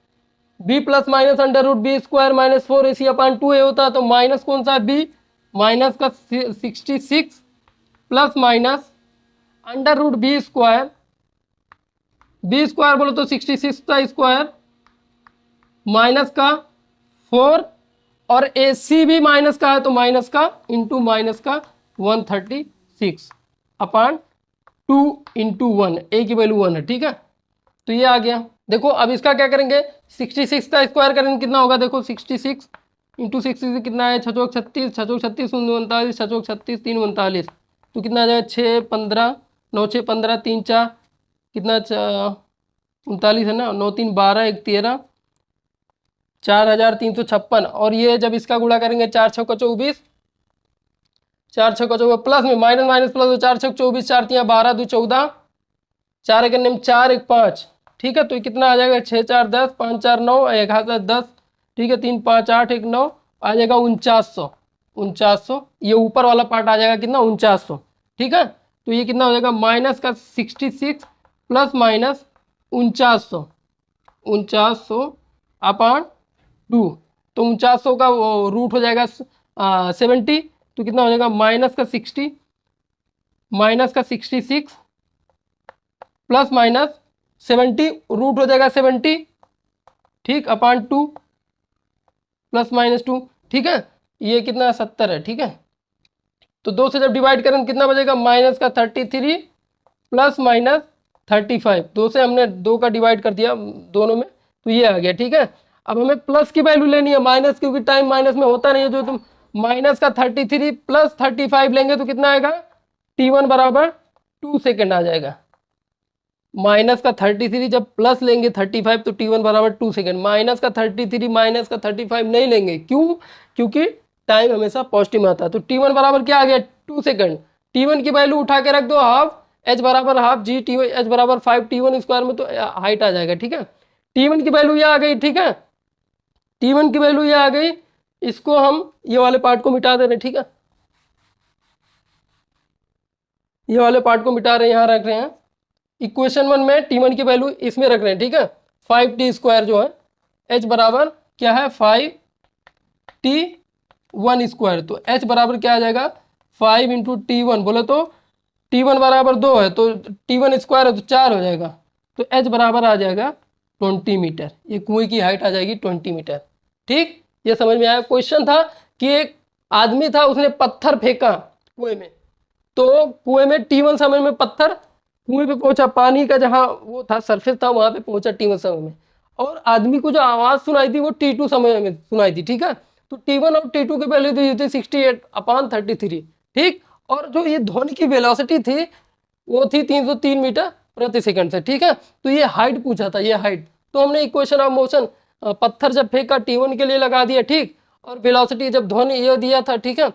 b plus minus under root b square minus 4ac upon 2a होता है, तो माइनस कौन सा है, b, माइनस का 66 plus minus under root b square बोलो तो 66 का स्क्वायर माइनस का 4 और AC भी माइनस का है, तो माइनस का इंटू माइनस का 136 अपॉन 2 इंटू 1, a की वैल्यू 1 है, ठीक है। तो ये आ गया। देखो अब इसका क्या करेंगे, 66 का स्क्वायर करेंगे कितना होगा, देखो 66 इंटू 66 कितना है, 6 36, 6 36 39, 6 36 3 39, तो कितना आ जाएगा 6 15 9 6 15 3 4 कितना 39 है ना, 9 3 12 1 13, 4356। और ये जब इसका गुणा करेंगे 4 6 का 24, 4 6 का 24 प्लस में माइनस माइनस प्लस, तो 4 6 24, 4 3 12 2 14, 4 1 9 4 1 5, ठीक है। तो कितना आ जाएगा 6 4 10 5 4 9 1 हाथ 10, ठीक है, 3 5 8 1 9 आ जाएगा 4900। ये ऊपर वाला पार्ट आ जाएगा कितना 4900, ठीक है। तो ये कितना हो जाएगा माइनस का 66 प्लस माइनस 4900 अपॉन 2, तो 4900 का रूट हो जाएगा 70, तो कितना हो जाएगा माइनस का 60 माइनस का 66 प्लस माइनस 70, रूट हो जाएगा 70, ठीक, अपॉन 2 प्लस माइनस 2, ठीक है। ये कितना 70 है, ठीक है। तो 2 से जब डिवाइड करें कितना बचेगा, माइनस का 33 प्लस माइनस 35, 2 से हमने 2 का डिवाइड कर दिया दोनों में, तो ये आ गया, ठीक है। अब हमें प्लस की वैल्यू लेनी है, माइनस क्योंकि टाइम माइनस में होता नहीं है, जो तुम माइनस का 33 प्लस 35 लेंगे तो कितना आएगा, T1 बराबर 2 सेकेंड आ जाएगा। माइनस का 33 जब प्लस लेंगे 35 तो T1 बराबर 2 सेकेंड, माइनस का 33 माइनस का 35 नहीं लेंगे, क्यों, क्योंकि टाइम हमेशा पॉजिटिव में आता है। तो T1 बराबर क्या आ गया 2 सेकेंड। T1 की वैल्यू उठा के रख दो हाफ, h बराबर हाफ जी, h बराबर 5 T1 स्क्वायर में, तो हाइट आ जाएगा, ठीक है। T1 की वैल्यू ये आ गई, ठीक है, T1 की वैल्यू ये आ गई। इसको हम ये वाले पार्ट को मिटा दे रहे हैं, ठीक है, ये वाले पार्ट को मिटा रहे हैं, यहाँ रख रहे हैं। इक्वेशन 1 में T1 की वैल्यू इसमें रख रहे हैं, ठीक है। 5t स्क्वायर जो है, h बराबर क्या है 5t1 स्क्वायर, तो h बराबर क्या आ जाएगा 5 इंटू T1, बोले तो T1 बराबर 2 है, तो T1 स्क्वायर है तो 4 हो जाएगा, तो h बराबर आ जाएगा 20 मीटर। ये कुएं की हाइट आ जाएगी 20 मीटर, ठीक। ये समझ में आया। क्वेश्चन था कि एक आदमी था, उसने पत्थर फेंका कुएं में, तो कुएं में T1 समय में पत्थर कुएं पे पहुंचा, पानी का जहाँ वो था सरफेस था वहां पे पहुंचा T1 समय में, और आदमी को जो आवाज सुनाई थी वो T2 समय में सुनाई थी, ठीक है। तो T1 और T2 की वैल्यू दी थी 68/33, ठीक। और जो ये ध्वनि की वेलोसिटी थी वो थी 303 मीटर प्रति सेकंड से, ठीक है। तो ये हाइट पूछा था, ये हाइट, तो हमने इक्वेशन ऑफ मोशन पत्थर जब फेंका T1 के लिए लगा दिया, ठीक, और वेलोसिटी जब ध्वनि ये दिया था, ठीक है।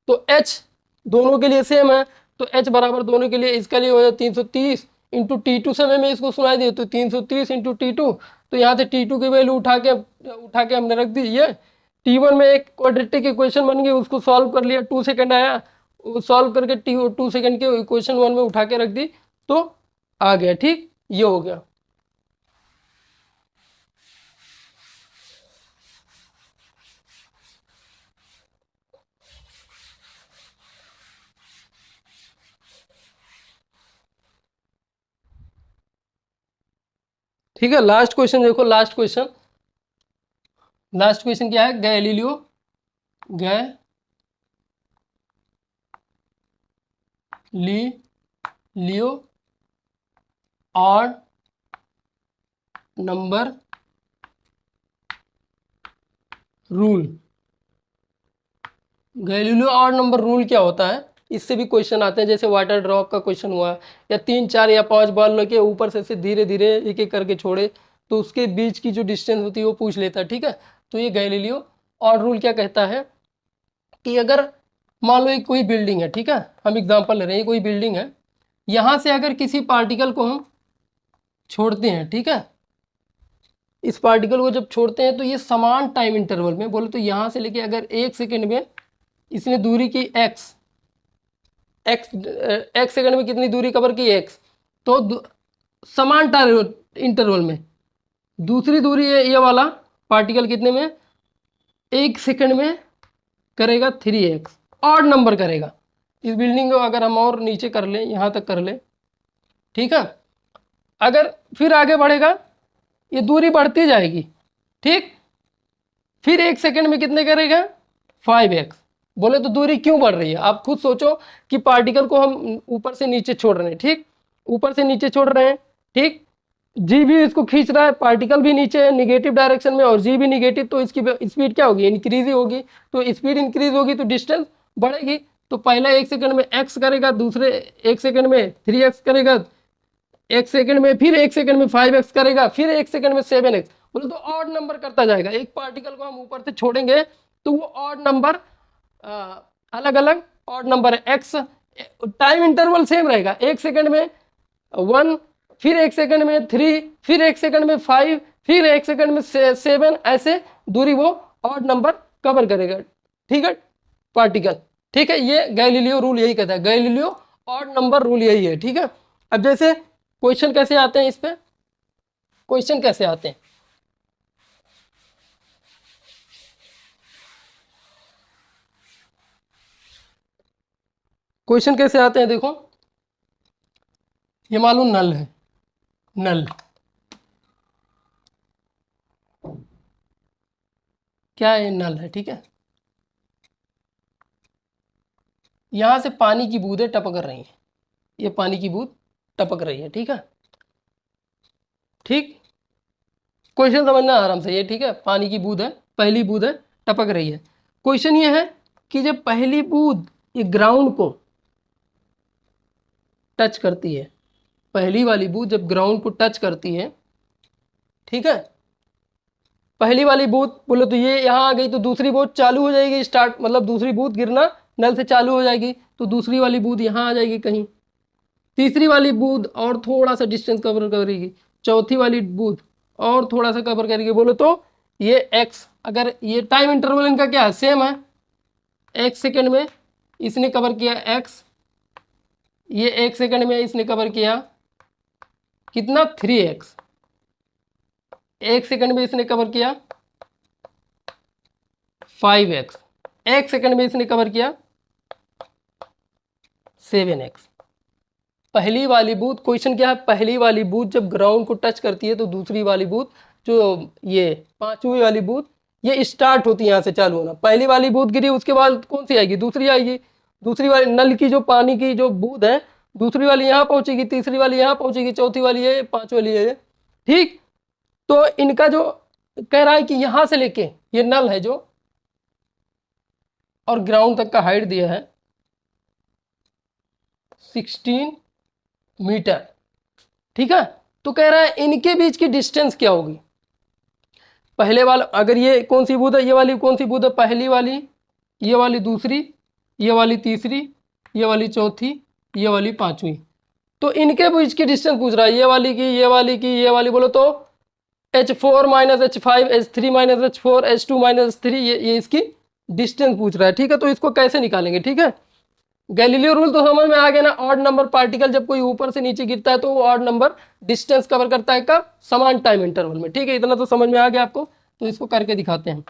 तो h दोनों के लिए सेम है, तो h बराबर दोनों के लिए, इसके लिए हो जाए 330 इंटू T2 समय में इसको सुनाई दी, तो 330 इंटू T2, तो यहाँ से T2 की वैल्यू उठा के हमने रख दी। ये T1 में एक क्वाड्रेटिक इक्वेशन बन गई, उसको सॉल्व कर लिया, 2 सेकंड आया, सॉल्व करके 2 सेकंड के इक्वेशन 1 में उठा के रख दी, तो आ गया, ठीक, ये हो गया। ठीक है, लास्ट क्वेश्चन देखो, लास्ट क्वेश्चन क्या है, Galileo odd number rule. Galileo odd number rule क्या होता है, इससे भी क्वेश्चन आते हैं, जैसे वाटर ड्रॉप का क्वेश्चन हुआ, या 3 4 या 5 बॉल लेके ऊपर से धीरे धीरे एक एक करके छोड़े, तो उसके बीच की जो डिस्टेंस होती है वो पूछ लेता है, ठीक है। तो ये गैलीलियो ऑड रूल क्या कहता है, कि अगर मान लो एक कोई बिल्डिंग है, ठीक है, हम एग्जांपल ले रहे हैं, कोई बिल्डिंग है, यहाँ से अगर किसी पार्टिकल को हम छोड़ते हैं, ठीक है, इस पार्टिकल को जब छोड़ते हैं तो ये समान टाइम इंटरवल में, बोले तो यहाँ से लेके अगर 1 सेकेंड में इसने दूरी की x सेकेंड में कितनी दूरी कवर की x, तो समान टाइम इंटरवल में दूसरी दूरी है ये वाला पार्टिकल कितने में, 1 सेकेंड में करेगा 3x, ऑड नंबर करेगा। इस बिल्डिंग को अगर हम और नीचे कर लें, यहाँ तक कर लें, ठीक है, अगर फिर आगे बढ़ेगा ये दूरी बढ़ती जाएगी, ठीक, फिर 1 सेकेंड में कितने करेगा 5x। बोले तो दूरी क्यों बढ़ रही है, आप खुद सोचो कि पार्टिकल को हम ऊपर से नीचे छोड़ रहे हैं, ठीक, ऊपर से नीचे छोड़ रहे हैं, ठीक, जी भी इसको खींच रहा है, पार्टिकल भी नीचे है निगेटिव डायरेक्शन में और जी भी निगेटिव, तो इसकी स्पीड क्या होगी, इंक्रीज ही होगी। तो स्पीड इंक्रीज होगी तो डिस्टेंस बढ़ेगी। तो पहला 1 सेकेंड में x करेगा, दूसरे 1 सेकेंड में 3x करेगा, 1 सेकेंड में फिर 1 सेकेंड में 5x करेगा, फिर 1 सेकेंड में 7x। बोले तो ऑड नंबर करता जाएगा। एक पार्टिकल को हम ऊपर से छोड़ेंगे तो वो ऑड नंबर अलग अलग ऑड नंबर है। x टाइम इंटरवल सेम रहेगा, 1 सेकेंड में 1, फिर 1 सेकेंड में 3, फिर 1 सेकेंड में 5, फिर 1 सेकेंड में 7, ऐसे दूरी वो ऑड नंबर कवर करेगा, ठीक है, पार्टिकल, ठीक है। ये गैलीलियो रूल यही कहता है, गैलीलियो ऑड नंबर रूल यही है, ठीक है। अब जैसे क्वेश्चन कैसे आते हैं, इस पे क्वेश्चन कैसे आते हैं, क्वेश्चन कैसे आते हैं, देखो ये मालूम नल है, नल क्या है, नल है, ठीक है। यहां से पानी की बूंदें टपक रही हैं, ये पानी की बूंद टपक रही है, ठीक है, ठीक, क्वेश्चन समझना आराम से, ये ठीक है, पानी की बूंद है, पहली बूंद है, टपक रही है। क्वेश्चन ये है कि जब पहली बूंद ये ग्राउंड को टच करती है, पहली वाली बूंद जब ग्राउंड को टच करती है, ठीक है, पहली वाली बूंद बोले तो ये यहाँ आ गई, तो दूसरी बूंद चालू हो जाएगी, स्टार्ट मतलब दूसरी बूंद गिरना नल से चालू हो जाएगी, तो दूसरी वाली बूंद यहाँ आ जाएगी कहीं, तीसरी वाली बूंद और थोड़ा सा डिस्टेंस कवर करेगी, चौथी वाली बूंद और थोड़ा सा कवर करेगी। बोलो तो ये x, अगर ये टाइम इंटरवल इनका क्या है, सेम है, 1 सेकेंड में इसने कवर किया x, ये 1 सेकेंड में इसने कवर किया कितना 3x, 1 सेकेंड में इसने कवर किया 5x, 1 सेकेंड में इसने कवर किया 7x। पहली वाली बूंद, क्वेश्चन क्या है, पहली वाली बूंद जब ग्राउंड को टच करती है तो दूसरी वाली बूंद जो ये पांचवी वाली बूंद ये स्टार्ट होती है यहाँ से चालू होना। पहली वाली बूंद गिरी, उसके बाद कौन सी आएगी, दूसरी आएगी, दूसरी वाली नल की जो पानी की जो बूंद है, दूसरी वाली यहाँ पहुंचेगी, तीसरी वाली यहाँ पहुंचेगी, चौथी वाली है, पांचवी वाली है, ठीक। तो इनका जो कह रहा है कि यहाँ से लेके ये नल है जो और ग्राउंड तक का हाइट दिया है 16 मीटर, ठीक है। तो कह रहा है इनके बीच की डिस्टेंस क्या होगी, पहले वाला अगर ये कौन सी बूंद है, ये वाली कौन सी बूंद है, पहली वाली, ये वाली दूसरी, ये वाली तीसरी, ये वाली चौथी, ये वाली पांचवी, तो इनके बीच की डिस्टेंस पूछ रहा है, ये वाली की, ये वाली की, ये वाली, बोलो तो H4 minus H5 H3 minus H4 H2 minus H3, ये इसकी डिस्टेंस पूछ रहा है, ठीक है। तो इसको कैसे निकालेंगे, ठीक है। गैलीलियो रूल तो समझ में आ गया ना, ऑड नंबर पार्टिकल जब कोई ऊपर से नीचे गिरता है तो वो ऑड नंबर डिस्टेंस कवर करता है कब, समान टाइम इंटरवल में, ठीक है। इतना तो समझ में आ गया आपको, तो इसको करके दिखाते हैं।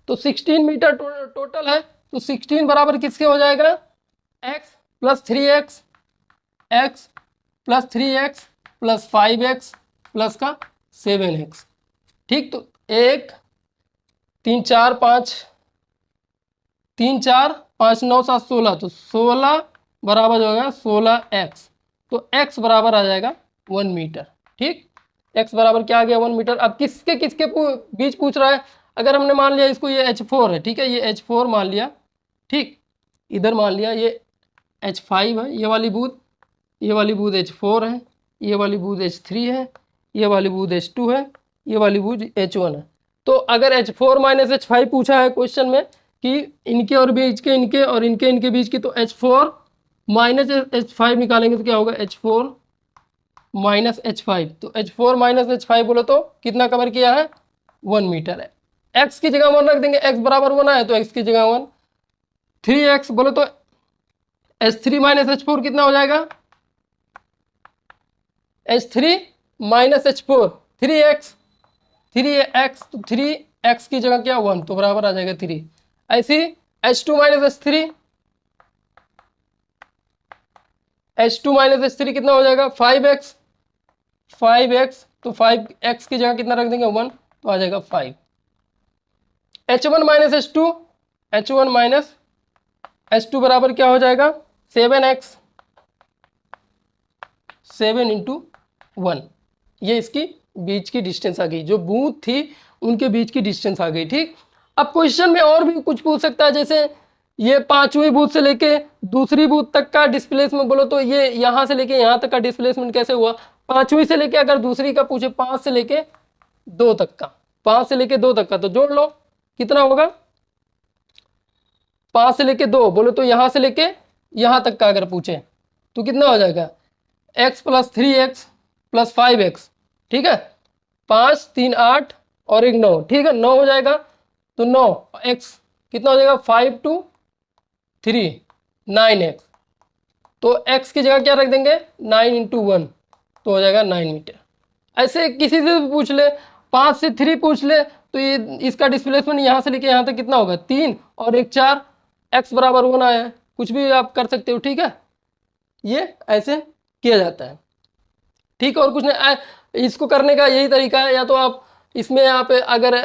तो 16 मीटर टोटल है, तो 16 बराबर किसके हो जाएगा, x plus 3x, x plus 3x plus 5x plus का 7x, ठीक। तो 1 3 4 5 3 4 5 9 7 16, तो 16 बराबर हो गया 16x, तो x बराबर आ जाएगा 1 मीटर, ठीक। x बराबर क्या आ गया 1 मीटर। अब किसके किसके बीच पूछ रहा है, अगर हमने मान लिया इसको ये H4 है, ठीक है, ये H4 मान लिया, ठीक, इधर मान लिया ये H5 है, ये वाली बूंद H4 है, ये वाली बूंद H3 है, ये वाली बूंद H2 है, ये वाली बूंद H1 है। तो अगर H4 माइनस H5 पूछा है क्वेश्चन में, कि इनके और बीच के इनके और इनके बीच की, तो H4 माइनस H5 निकालेंगे तो क्या होगा, H4 माइनस H5। तो H4 माइनस H5 बोलो तो कितना कवर किया है, 1 मीटर है। x की जगह 1 रख देंगे, x बराबर 1 है तो x की जगह 1। 3x बोलो तो H3 माइनस H4 कितना हो जाएगा, H3 माइनस H4 3x। तो 3x की जगह क्या 1, तो बराबर आ जाएगा 3। ऐसे ही H2 माइनस H3 कितना हो जाएगा, 5x। तो 5x की जगह कितना रख देंगे 1, तो आ जाएगा 5। H1 माइनस H2 बराबर क्या हो जाएगा, 7x। 7 इंटू 1, ये इसकी बीच की डिस्टेंस आ गई, जो बूथ थी उनके बीच की डिस्टेंस आ गई। ठीक, अब क्वेश्चन में और भी कुछ पूछ सकता है, जैसे ये 5वीं बूथ से लेके दूसरी बूथ तक का डिस्प्लेसमेंट बोलो तो ये यहाँ से लेके यहाँ तक का डिस्प्लेसमेंट कैसे हुआ। 5वीं से लेके अगर दूसरी का पूछे 5 से लेके 2 तक का, 5 से लेके 2 तक का, तो जोड़ लो कितना होगा, 5 से लेके 2 बोलो तो यहाँ से लेके यहाँ तक का अगर पूछे तो कितना हो जाएगा, x plus 3x plus 5x। ठीक है, 5 3 8 और 1 9, ठीक है 9 हो जाएगा। तो 9x कितना हो जाएगा, 5 2 3 9x। तो x की जगह क्या रख देंगे, 9 इंटू 1, तो हो जाएगा 9 मीटर। ऐसे किसी से भी पूछ ले, 5 से 3 पूछ ले तो ये इसका डिस्प्लेसमेंट यहाँ से लेके यहाँ तक कितना होगा, 3 और 1 4, x बराबर 1 आया है। कुछ भी आप कर सकते हो। ठीक है, ये ऐसे किया जाता है। ठीक है, और कुछ नहीं, इसको करने का यही तरीका है, या तो आप इसमें आप अगर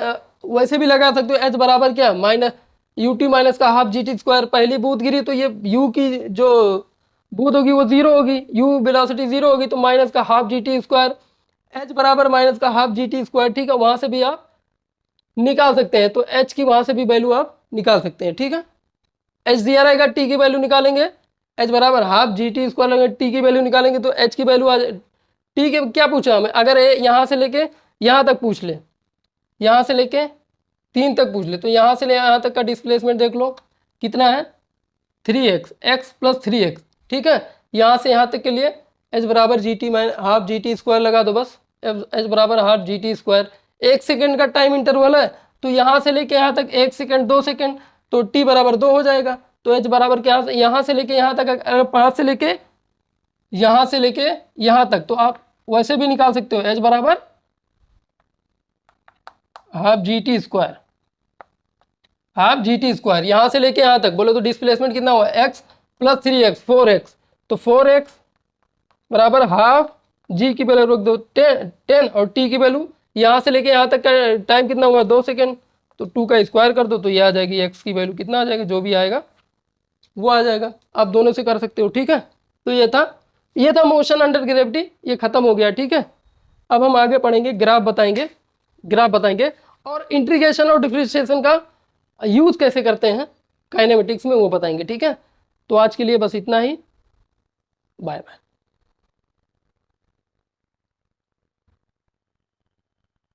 वैसे भी लगा सकते हो, h बराबर क्या, माइनस ut माइनस का हाफ gt स्क्वायर। पहली बूथ गिरी तो ये u की जो बूथ होगी वो 0 होगी, u वेलोसिटी 0 होगी, तो माइनस का हाफ gt स्क्वायर, h बराबर माइनस का हाफ gt स्क्वायर। ठीक है, वहां से भी आप निकाल सकते हैं, तो h की वहां से भी वैल्यू आप निकाल सकते हैं। ठीक है, h दिया रहेगा, t की वैल्यू निकालेंगे, h बराबर हाफ gt स्क्वायर लेंगे, t की वैल्यू निकालेंगे तो h की वैल्यू आ जाए। ठीक है, क्या पूछा हमें, अगर यहाँ से लेके यहाँ तक पूछ ले, यहाँ से लेके 3 तक पूछ ले, तो यहाँ से ले यहाँ तक का डिस्प्लेसमेंट देख लो कितना है, 3x, x प्लस 3x। ठीक है, यहाँ से यहाँ तक के लिए h बराबर gt minus half gt square लगा दो बस, h बराबर हाफ gt स्क्वायर। 1 सेकेंड का टाइम इंटरवल है, तो यहाँ से लेके यहाँ तक 1 सेकेंड 2 सेकेंड, तो t बराबर 2 हो जाएगा। तो h बराबर क्या, यहाँ से लेके यहाँ तक, अगर 5 से लेके यहाँ तक, तो आप वैसे भी निकाल सकते हो, h बराबर हाफ gt स्क्वायर, यहाँ से लेके यहाँ तक बोलो तो डिस्प्लेसमेंट कितना हुआ, x प्लस 3x 4x। तो 4x बराबर हाफ, g की वैल्यू रख दो 10 और t की वैल्यू यहाँ से लेके यहाँ तक का टाइम कितना हुआ, 2 सेकेंड, तो 2 का स्क्वायर कर दो तो ये आ जाएगी, x की वैल्यू कितना आ जाएगा, जो भी आएगा वो आ जाएगा। आप दोनों से कर सकते हो। ठीक है, तो ये था मोशन अंडर ग्रेविटी, ये खत्म हो गया। ठीक है, अब हम आगे पढ़ेंगे, ग्राफ बताएंगे और इंटीग्रेशन और डिफरेंशिएशन का यूज कैसे करते हैं काइनेमेटिक्स में, वो बताएंगे। ठीक है, तो आज के लिए बस इतना ही, बाय बाय।